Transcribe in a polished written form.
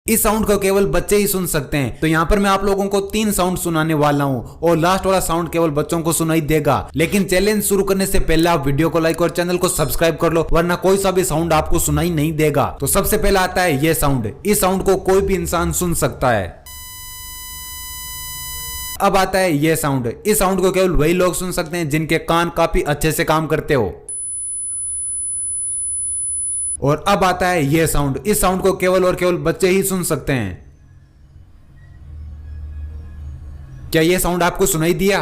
इस साउंड को केवल बच्चे ही सुन सकते हैं। तो यहाँ पर मैं आप लोगों को 3 साउंड सुनाने वाला हूँ और लास्ट वाला साउंड केवल बच्चों को सुनाई देगा। लेकिन चैलेंज शुरू करने से पहले आप वीडियो को लाइक और चैनल को सब्सक्राइब कर लो, वरना कोई सा भी साउंड आपको सुनाई नहीं देगा। तो सबसे पहला आता है ये साउंड। इस साउंड को कोई भी इंसान सुन सकता है। अब आता है ये साउंड। इस साउंड को केवल वही लोग सुन सकते हैं जिनके कान काफी अच्छे से काम करते हो। और अब आता है ये साउंड। इस साउंड को केवल और केवल बच्चे ही सुन सकते हैं। क्या ये साउंड आपको सुनाई दिया?